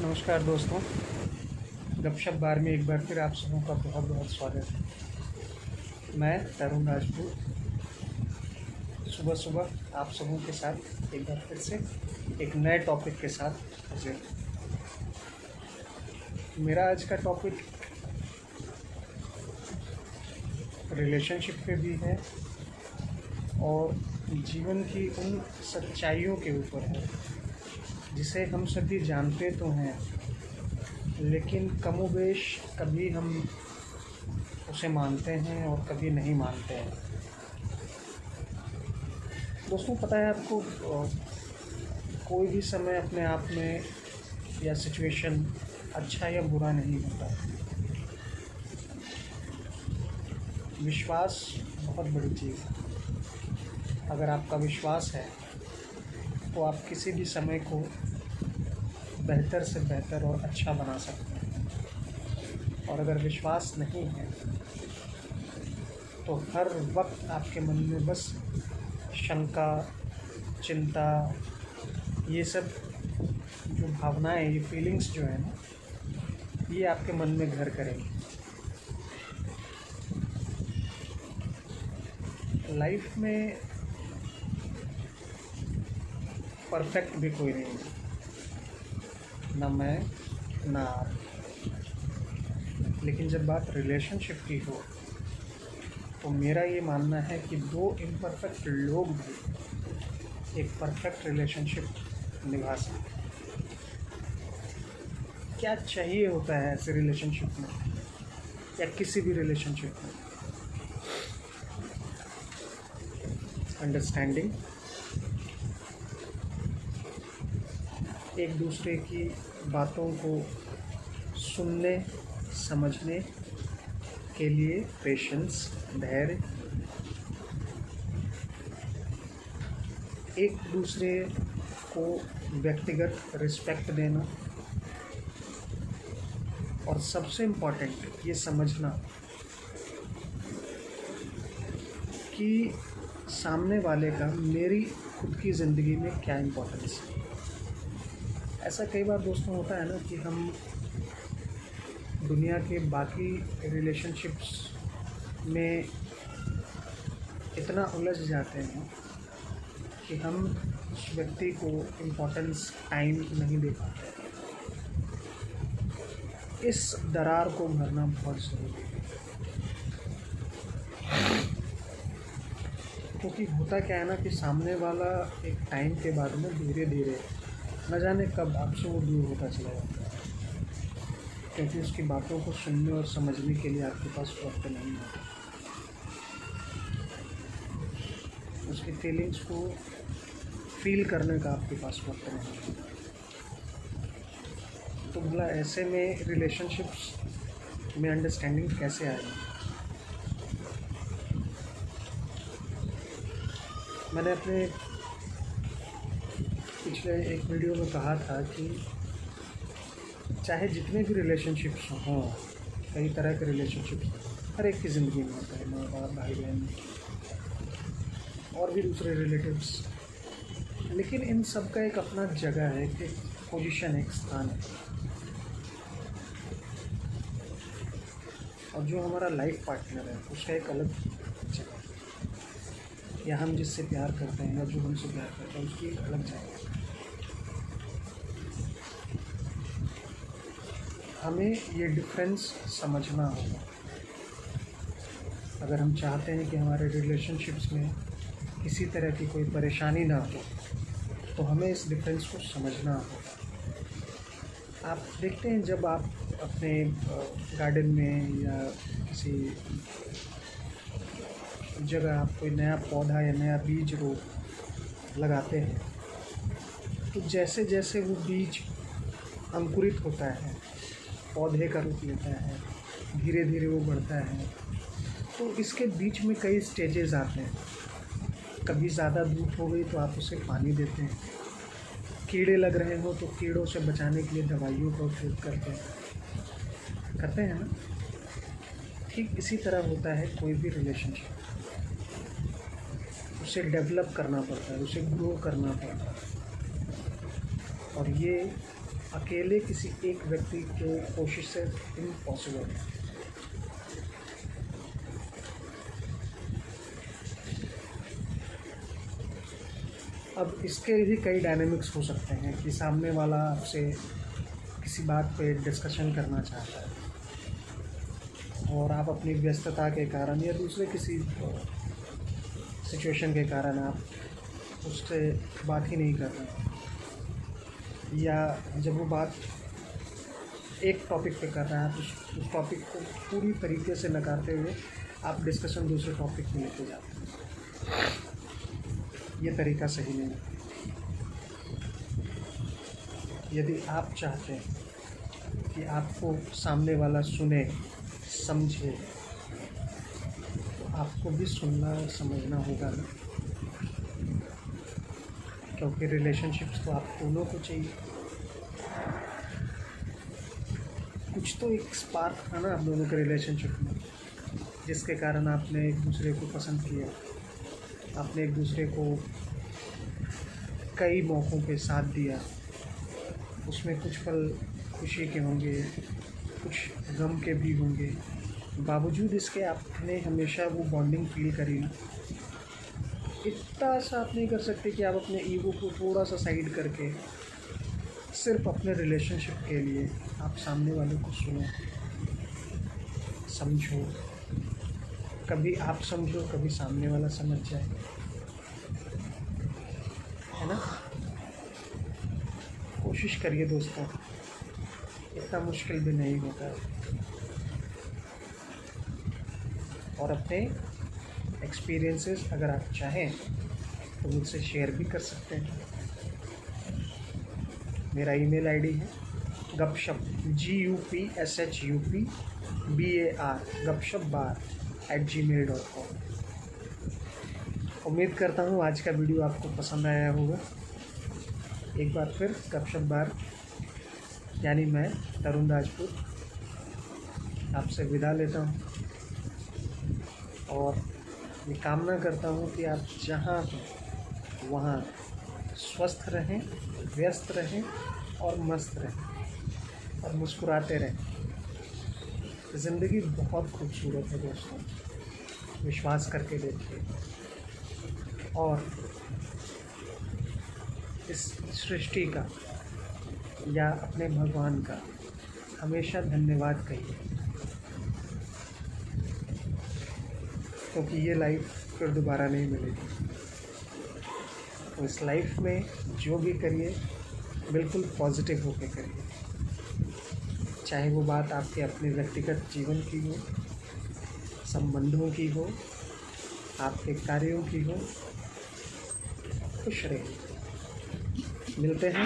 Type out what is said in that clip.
नमस्कार दोस्तों, गपशप बार में एक बार फिर आप सबों का बहुत बहुत स्वागत है। मैं तरुण राजपूत सुबह सुबह आप सबों के साथ एक बार फिर से एक नए टॉपिक के साथ हाजिर। मेरा आज का टॉपिक रिलेशनशिप पे भी है और जीवन की उन सच्चाइयों के ऊपर है जिसे हम सभी जानते तो हैं, लेकिन कमोबेश कभी हम उसे मानते हैं और कभी नहीं मानते हैं। दोस्तों, पता है आपको, कोई भी समय अपने आप में या सिचुएशन अच्छा या बुरा नहीं होता। विश्वास बहुत बड़ी चीज़ है। अगर आपका विश्वास है तो आप किसी भी समय को बेहतर से बेहतर और अच्छा बना सकते हैं, और अगर विश्वास नहीं है तो हर वक्त आपके मन में बस शंका, चिंता, ये सब जो भावनाएं, ये फीलिंग्स जो है ना, ये आपके मन में घर करेंगी। लाइफ में परफेक्ट भी कोई नहीं है, ना मैं ना आप। लेकिन जब बात रिलेशनशिप की हो तो मेरा ये मानना है कि दो इम्परफेक्ट लोग भी एक परफेक्ट रिलेशनशिप निभा सकते हैं। क्या चाहिए होता है ऐसे रिलेशनशिप में या किसी भी रिलेशनशिप में? अंडरस्टैंडिंग, एक दूसरे की बातों को सुनने समझने के लिए पेशेंस, धैर्य, एक दूसरे को व्यक्तिगत रिस्पेक्ट देना, और सबसे इम्पॉर्टेंट ये समझना कि सामने वाले का मेरी खुद की ज़िंदगी में क्या इम्पोर्टेंस है। ऐसा कई बार दोस्तों होता है ना कि हम दुनिया के बाकी रिलेशनशिप्स में इतना उलझ जाते हैं कि हम उस व्यक्ति को इम्पोर्टेंस, टाइम नहीं दे पाते। इस दरार को भरना बहुत ज़रूरी है, क्योंकि होता क्या है ना कि सामने वाला एक टाइम के बाद में धीरे धीरे न जाने कब आपसे वो दूर होता चला जाता है, क्योंकि उसकी बातों को सुनने और समझने के लिए आपके पास वक्त नहीं होता। उसकी फीलिंग्स को फील करने का आपके पास वक्त नहीं होता। तो भला ऐसे में रिलेशनशिप्स में अंडरस्टैंडिंग कैसे आएगी? मैंने अपने पिछले एक वीडियो में कहा था कि चाहे जितने भी रिलेशनशिप्स हों, कई तरह के रिलेशनशिप्स हर एक की ज़िंदगी में होता है, माँ बाप, भाई बहन और भी दूसरे रिलेटिव्स, लेकिन इन सब का एक अपना जगह है, एक पोजीशन, एक स्थान है। और जो हमारा लाइफ पार्टनर है उसका एक अलग जगह है, या हम जिससे प्यार करते हैं या जो हमसे प्यार करते हैं उसकी एक अलग जगह है। हमें ये डिफरेंस समझना होगा। अगर हम चाहते हैं कि हमारे रिलेशनशिप्स में किसी तरह की कोई परेशानी ना हो तो हमें इस डिफरेंस को समझना होगा। आप देखते हैं, जब आप अपने गार्डन में या किसी जगह आप कोई नया पौधा या नया बीज लगाते हैं, तो जैसे जैसे वो बीज अंकुरित होता है, पौधे का रूप लेता है, धीरे धीरे वो बढ़ता है, तो इसके बीच में कई स्टेजेस आते हैं। कभी ज़्यादा धूप हो गई तो आप उसे पानी देते हैं, कीड़े लग रहे हो तो कीड़ों से बचाने के लिए दवाइयों का उपयोग करते हैं ना। ठीक इसी तरह होता है कोई भी रिलेशनशिप, उसे डेवलप करना पड़ता है, उसे ग्रो करना पड़ता है, और ये अकेले किसी एक व्यक्ति के कोशिश से इम्पॉसिबल है। अब इसके भी कई डायनेमिक्स हो सकते हैं कि सामने वाला आपसे किसी बात पे डिस्कशन करना चाहता है और आप अपनी व्यस्तता के कारण या दूसरे किसी सिचुएशन के कारण आप उससे बात ही नहीं कर रहे, या जब वो बात एक टॉपिक पे कर रहा है आप उस टॉपिक को पूरी तरीके से नकारते हुए आप डिस्कशन दूसरे टॉपिक में लेके जाते हैं। ये तरीका सही नहीं है। यदि आप चाहते हैं कि आपको सामने वाला सुने समझे, तो आपको भी सुनना और समझना होगा ना, क्योंकि रिलेशनशिप्स तो आप दोनों को चाहिए। कुछ तो एक स्पार्क था ना आप दोनों के रिलेशनशिप में, जिसके कारण आपने एक दूसरे को पसंद किया, आपने एक दूसरे को कई मौक़ों पे साथ दिया। उसमें कुछ पल खुशी के होंगे, कुछ गम के भी होंगे, बावजूद इसके आपने हमेशा वो बॉन्डिंग फील करी ना। इतना सा आप नहीं कर सकते कि आप अपने ईगो को थोड़ा सा साइड करके सिर्फ अपने रिलेशनशिप के लिए आप सामने वाले को सुनो, समझो। कभी आप समझो, कभी सामने वाला समझ जाए, है ना। कोशिश करिए दोस्तों, इतना मुश्किल भी नहीं होता है। और अपने एक्सपीरियंसेस अगर आप चाहें तो मुझसे शेयर भी कर सकते हैं। मेरा ईमेल आईडी है गपशप GUPSHUPBAR@gmail.com। उम्मीद करता हूँ आज का वीडियो आपको पसंद आया होगा। एक बार फिर गपशप बार यानी मैं तरुण राजपूत आपसे विदा लेता हूँ और ये कामना करता हूँ कि आप जहाँ हो वहाँ स्वस्थ रहें, व्यस्त रहें और मस्त रहें और मुस्कुराते रहें। ज़िंदगी बहुत खूबसूरत है दोस्तों, विश्वास करके देखिए और इस सृष्टि का या अपने भगवान का हमेशा धन्यवाद कहिए, क्योंकि ये लाइफ फिर दोबारा नहीं मिलेगी। तो इस लाइफ में जो भी करिए बिल्कुल पॉजिटिव होकर करिए, चाहे वो बात आपके अपने व्यक्तिगत जीवन की हो, संबंधों की हो, आपके कार्यों की हो। खुश रहिए। मिलते हैं।